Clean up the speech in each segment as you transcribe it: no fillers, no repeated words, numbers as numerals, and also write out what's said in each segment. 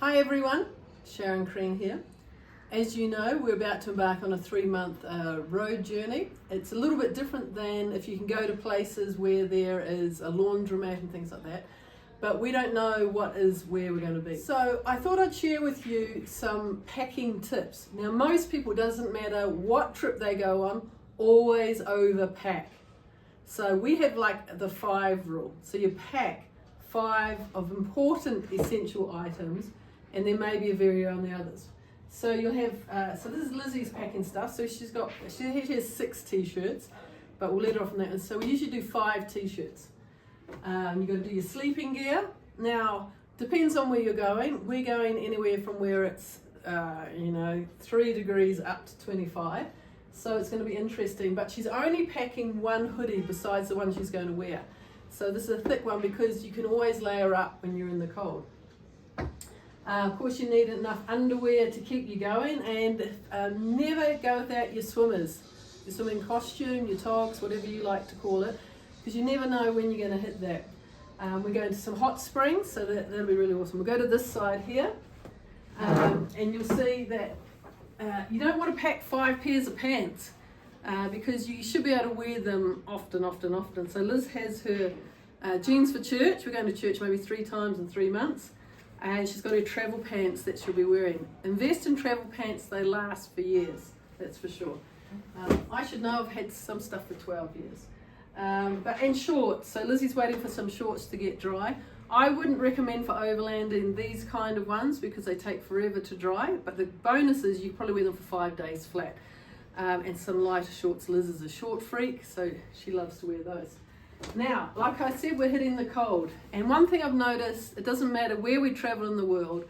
Hi everyone, Sharon here. As you know, we're about to embark on a 3-month road journey. It's a little bit different than if you can go to places where there is a laundromat and things like that, but we don't know what is where we're going to be. So I thought I'd share with you some packing tips. Now most people, doesn't matter what trip they go on, always overpack. So we have like the 5 rule. So you pack 5 of important essential items, and there may be a vary on the others. So you'll have, so this is Lizzie's packing stuff. So she has 6 t-shirts, but we'll let her off on that one. So we usually do 5 t-shirts. You've got to do your sleeping gear. Now, depends on where you're going. We're going anywhere from where it's, 3 degrees up to 25. So it's going to be interesting, but she's only packing 1 hoodie besides the one she's going to wear. So this is a thick one because you can always layer up when you're in the cold. Of course you need enough underwear to keep you going, and never go without your swimmers, your swimming costume, your togs, whatever you like to call it, because you never know when you're going to hit that. We're going to some hot springs, so that'll be really awesome. We'll go to this side here, and you'll see that you don't want to pack 5 pairs of pants because you should be able to wear them often. So Liz has her jeans for church. We're going to church maybe 3 times in 3 months. And she's got her travel pants that she'll be wearing. Invest in travel pants, they last for years, that's for sure. I should know, I've had some stuff for 12 years. And shorts, so Lizzie's waiting for some shorts to get dry. I wouldn't recommend for overlanding these kind of ones because they take forever to dry, but the bonus is you probably wear them for 5 days flat. And some lighter shorts. Liz is a short freak, so she loves to wear those. Now, like I said, we're hitting the cold, and one thing I've noticed, it doesn't matter where we travel in the world,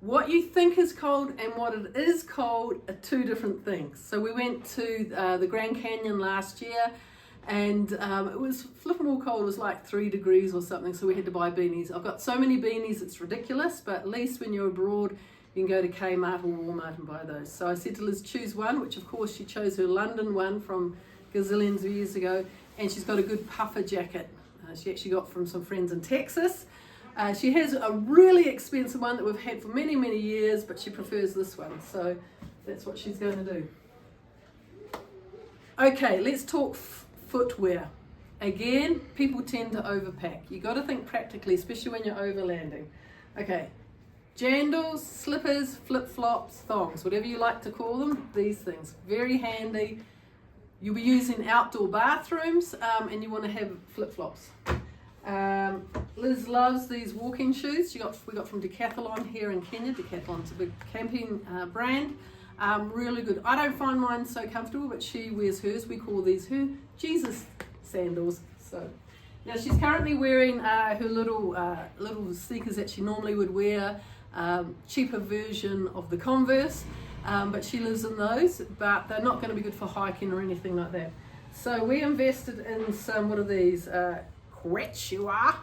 what you think is cold and what it is cold are 2 different things. So we went to the Grand Canyon last year, and it was flipping all cold. It was like 3 degrees or something, so we had to buy beanies. I've got so many beanies it's ridiculous, but at least when you're abroad you can go to Kmart or Walmart and buy those. So I said to Liz, choose one, which of course she chose her London one from gazillions of years ago. And she's got a good puffer jacket she actually got from some friends in Texas. She has a really expensive one that we've had for many years, but she prefers this one, so that's what she's going to do. Okay, let's talk footwear. Again, people tend to overpack. You got to think practically, especially when you're overlanding. Okay, jandals, slippers, flip-flops, thongs, whatever you like to call them, these things, very handy. You'll be using outdoor bathrooms, and you want to have flip-flops. Liz loves these walking shoes. We got from Decathlon here in Kenya. Decathlon's a big camping brand. Really good. I don't find mine so comfortable, but she wears hers. We call these her Jesus sandals. So now she's currently wearing her little sneakers that she normally would wear, cheaper version of the Converse. But she lives in those, but they're not going to be good for hiking or anything like that. So we invested in some, what are these, Quechua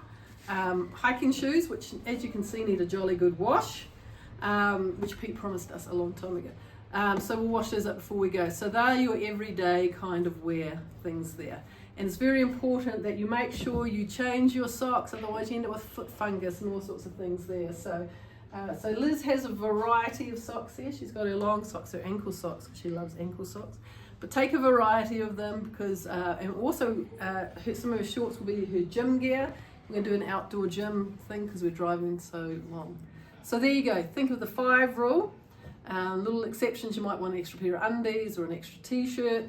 hiking shoes, which as you can see need a jolly good wash, which Pete promised us a long time ago. So we'll wash those up before we go. So they're your everyday kind of wear things there. And it's very important that you make sure you change your socks, otherwise you end up with foot fungus and all sorts of things there. So Liz has a variety of socks there. She's got her long socks, her ankle socks. She loves ankle socks. But take a variety of them because, and also some of her shorts will be her gym gear. We're going to do an outdoor gym thing because we're driving so long. So there you go. Think of the 5 rule. Little exceptions, you might want an extra pair of undies or an extra t-shirt.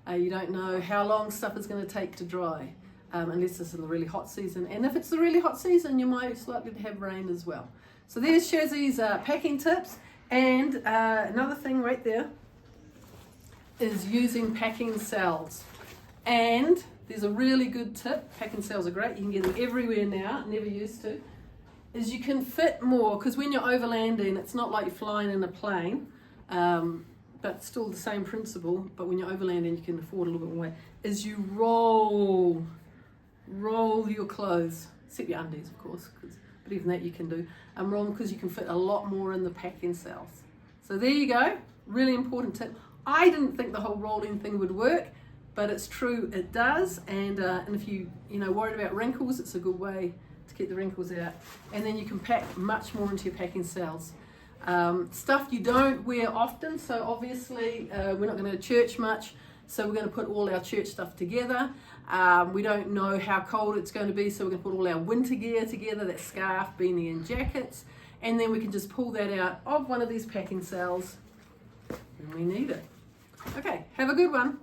You don't know how long stuff is going to take to dry unless it's in the really hot season. And if it's the really hot season, you might likely to have rain as well. So there's Shazzy's packing tips, and another thing right there is using packing cells. And there's a really good tip, packing cells are great, you can get them everywhere now, never used to, is you can fit more, because when you're overlanding, it's not like you're flying in a plane, but still the same principle, but when you're overlanding you can afford a little bit more, is you roll your clothes, except your undies of course, but even that you can do. Wrong because you can fit a lot more in the packing cells. So there you go, really important tip. I didn't think the whole rolling thing would work, but it's true, it does. And if you worried about wrinkles, it's a good way to keep the wrinkles out. And then you can pack much more into your packing cells. Stuff you don't wear often, so obviously we're not going to church much, so we're going to put all our church stuff together. We don't know how cold it's going to be, so we're going to put all our winter gear together, that scarf, beanie and jackets, and then we can just pull that out of one of these packing cells when we need it. Okay, have a good one.